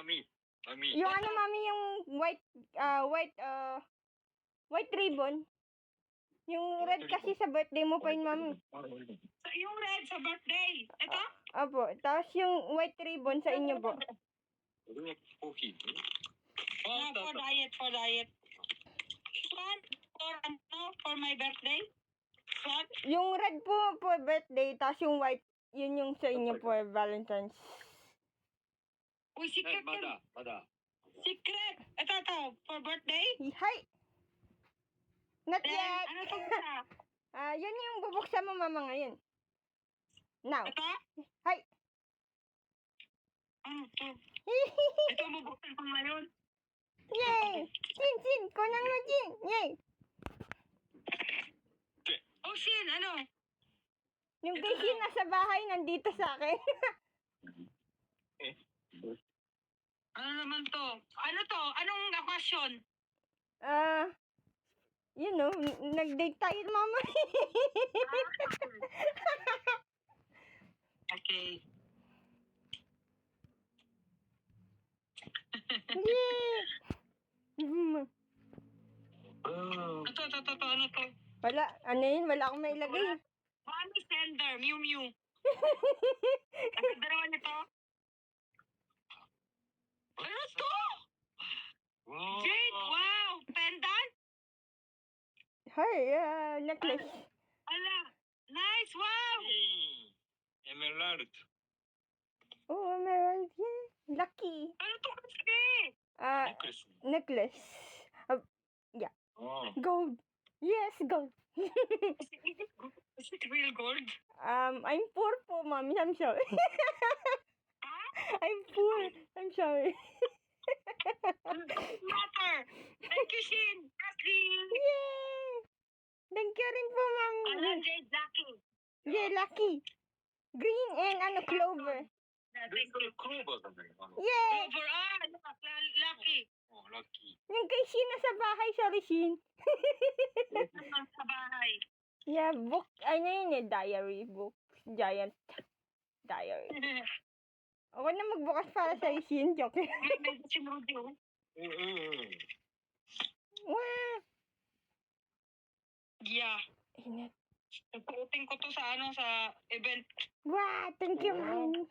Mami. Yung ano, mami, yung white ribbon. Yung red kasi sa birthday mo pa yun, mami. Yung red sa birthday. Ito? Opo. Tapos yung white ribbon sa inyo po. Coffee. For diet. One, for my birthday. What? Yung red po birthday, tapos yung white, yun yung sa inyo po, Valentine's. Uy, secret yun. Mada. Secret. Ito. For birthday. Hi! Not Then, yet! ano to isa? Yun yung bubuksan mo, mama, ngayon. Now. Ito? Hi! Ano to? Ito mabuksan ko ngayon. Yay! Chin! Kunang mo, Chin! Yay! Oh, Shin, ano? Yung Ito kay Chin daw. nasa bahay, nandito sa akin. Ano naman to? Ano to? Anong occasion? You know, nag-date tayo, mama. Okay. Yay! Ito. Ano to? Wala, ano yun? Wala akong mailagay. Mommy sender, Mew. Ang ganda naman ito. Ano to? Jade, wow! Pendant? Hi, necklace. Ala, nice, wow! Emerald. Oh, emerald, yeah. Lucky. Ano to kasi? Necklace. Oh. Gold. Yes, gold. Is it real gold? I'm poor po, mommy. I'm sorry. Huh? I'm poor. I'm sorry. Matter! Thank you, Shin! Kathleen! Yay! Thank you rin po, Ano, mami. Jade, Lucky? Yeah, lucky. Green and clover. Thank you. Clover. Yay! Clover, Lucky. Oh, lucky. Yung kay Shin nasa bahay, sorry, Shin. Naman sa bahay. Yeah, book. Ano yun eh, diary book. Giant diary. Ako na magbukas para sa Shin. Joke. May sinunod yun. Wow! Yeah. Init. Puputin ko to sa event. Wow! Thank you, mami.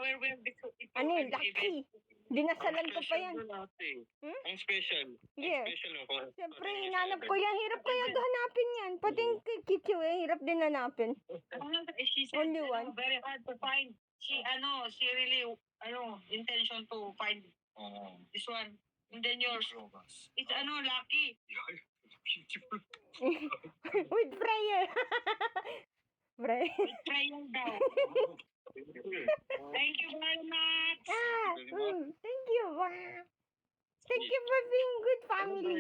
Where will be Ano yun, lucky. Dinasalan ko pa yan. Ang special. Yeah. Ang special ako. Siyempre, hinanap ko yan. Hirap kaya hanapin yan. Pati yung kay Kichu hirap din hanapin. She said, Only one. very hard to find. She really, intention to find this one. And then yours. It's lucky. With prayer. Prayer. Prayer daw. Thank you very much. Thank you. Wow. Thank you for being good family.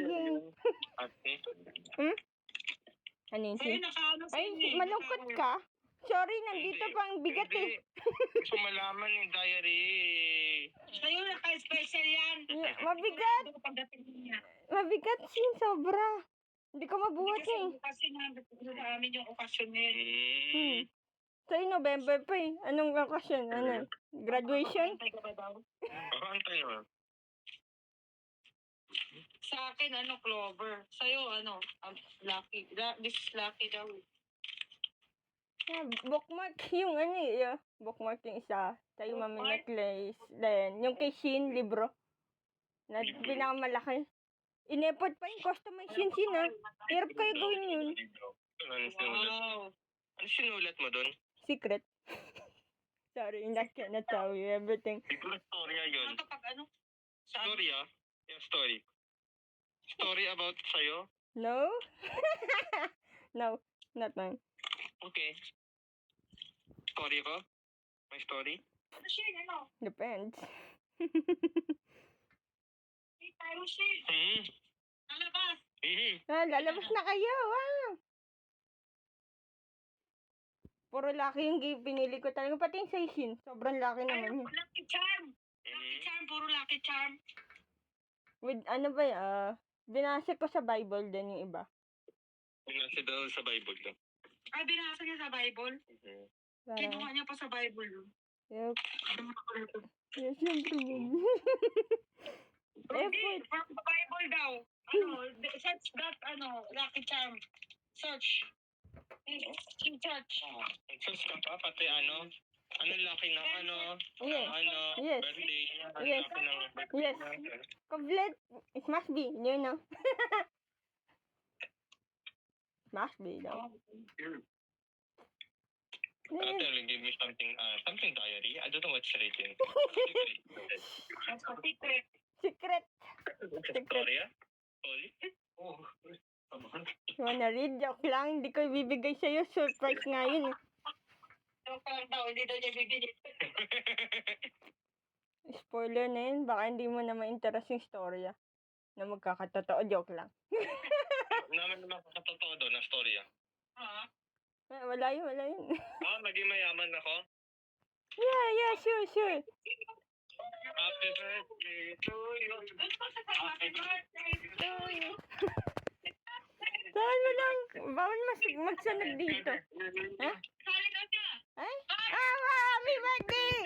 Ano yun? Sa'yo nakaano sa Ay, inyo. malungkot ka? Sorry, nandito pa ang bigat eh. Gusto malaman yung diary. Sa'yo naka-special yan. Mabigat. Pagdating niya. Mabigat sin, sobra. Hindi ko mabuhat eh. Kasi namin yung okasyon ngayon. Sa'yo, November pa eh. Anong okasyon? Ano? Graduation? Antay ka ba daw? Antay mo. Sa akin, Clover. Sa'yo, Lucky. This is Lucky daw. Yeah, bookmark yung bookmark yung isa. Sa'yo, mami necklace. Then, yung kay Shin, libro. Na pinakamalaki. In-effort pa yung customization Shin ha. Hirap kayo gawin yun. Wow. Ano sinulat mo doon? Secret. Sorry, I cannot tell you everything. Siguro storya yun. Ano pag Saan? Story Yeah, story. Story about sa'yo? No? No, not mine. Okay. Story ko? My story? Ano siya? Depends. Hey, tayo siya. Lalabas. Lalabas na kayo. Wow. Puro laki yung pinili ko talaga. Pati yung Shin. Sobrang laki naman yun. Lucky Charm. Lucky Charm. Puro Lucky Charm. With binasa ko sa Bible din yung iba. Binasa daw sa Bible daw. Binasa niya sa Bible? Kinuha niya pa sa Bible. Yep. Yes, syempre, mami. Rudy, Effort. from the Bible daw. Search that, Lucky Charm. Search. Search. Nagsus ka pa, pati ano laki ng Yes. ano, Yes. birthday. Ang Yes. laki ng birthday. Yes. Complete. It must be, you know. Must be, though. Tell give me something diary. I don't know what's written. That's a secret. Secret. Victoria? Sorry? Oh. You wanna read? Joke lang. Hindi ko ibibigay sa'yo. Surprise nga yun. Joke lang daw, hindi daw niya bibigyan. Spoiler na yun. Baka hindi mo na ma-interest yung storya. Na magkakatotoo. Joke lang. Naman naman kakatotoo doon na storya. Wala yun. Maging mayaman ako? Yeah, sure. Happy birthday to you. Happy birthday to you. Saan mo lang? Bawal magsunod dito. Ha? Ay? Happy birthday!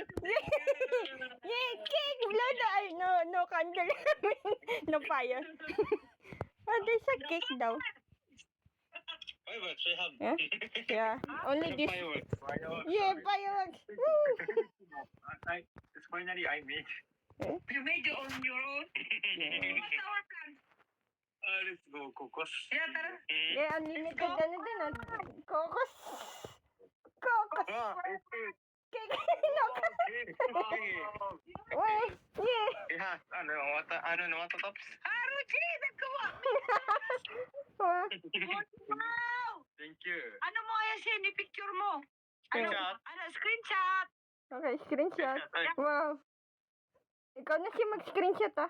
Yay! Cake! Blood! Ay, no candle. No fire. There's a cake daw. Fireworks, we have. Yeah? Yeah. Only this. Fireworks. Yeah, fireworks. Woo! It's finally I made. You made it on your own? What's our plan? Let's go, Kokos. Yeah, tara. Yeah, unlimited ano din. Kokos. Cake. No. Wait. Yeah. Yeah, ano, what tops? Rudy, nagkawa. Oh, Wow! Thank you. Ano mo kaya siya ni picture mo? Screenshot. Screenshot. okay, screenshot. Wow. Ikaw na siya mag-screenshot ah.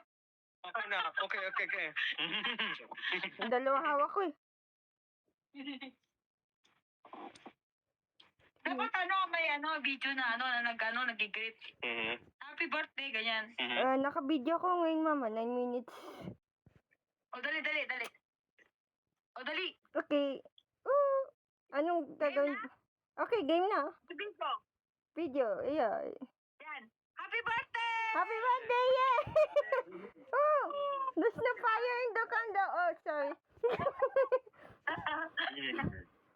Okay na. Okay. Dalawa hawak ko eh. Dapat may video na nag-greet. Happy birthday, ganyan. Naka-video ko ngayon mama, 9 minutes. Dali. Okay. Anong gagawin? Okay, game na. Video. Video, yeah. Yan. Happy birthday! Happy birthday, yeah! Oh, there's no fire in the candle. Oh, sorry.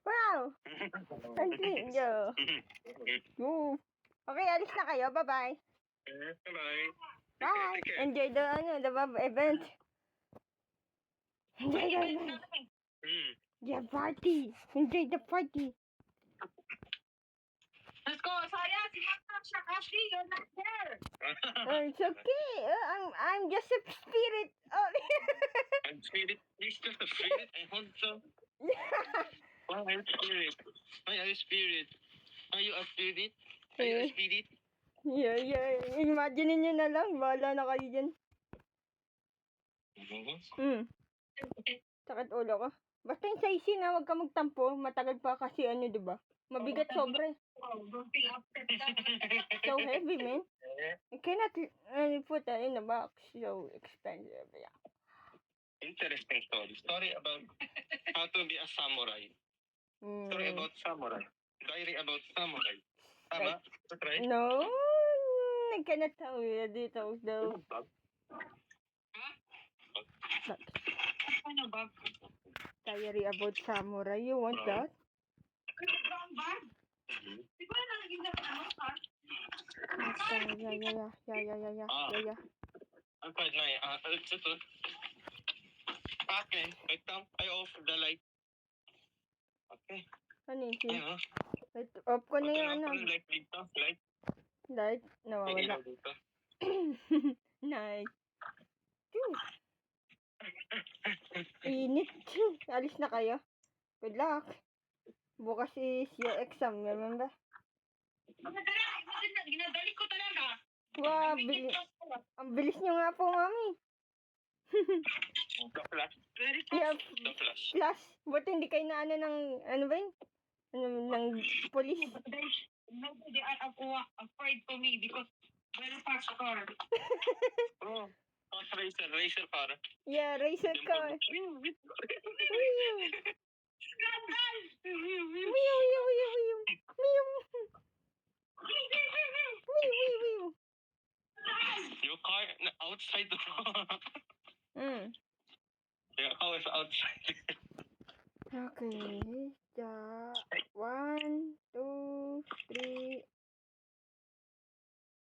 Wow. Ang video. Move. Okay, alis na kayo. Bye-bye. Bye-bye. Bye. Take care. Enjoy the event. Enjoy the event. Yeah, party. Enjoy the party. Let's go, Saya. Si Matam siya kasi. You're not there. It's okay. I'm just a spirit. Oh. I'm spirit. He's just a spirit. I hope so. Why are you spirit? Are you a spirit? Are you a spirit? Yeah. Imagine nyo na lang. Bahala na kayo dyan. Sakit ulo ko. Basta yung sa isin na, huwag ka magtampo. Matagal pa kasi diba? Mabigat sobre. So heavy, man. You cannot put that in the box. So expensive, yeah. Interesting story. Story about how to be a samurai. Story about samurai. Diary about samurai. Tama? That's right. No, I cannot tell you the details though. Ano ba? Diary about samurai. You want that? Brown bag? Di ba nalagyan na ha? Yeah. I'm quite nice. Okay, wait down. I off the light. Okay. Ano yun? Ayun. Off ko na yung Light dito. Light. Light? Nawawala. Ilaw dito. Nice. Init. Alis na kayo. Good luck. Bukas is your exam, remember? Ginadali ko talaga. Wow, ang bilis nyo nga po, mami. The flash. Very Yeah, The flash. plus, buti hindi kayo na ng, ano ba yun? Ng police. Nobody are afraid to me because very fast car. Oh, racer car. Yeah, racer car. Your car outside the Mm. Your car is outside. Okay. Ja, 1,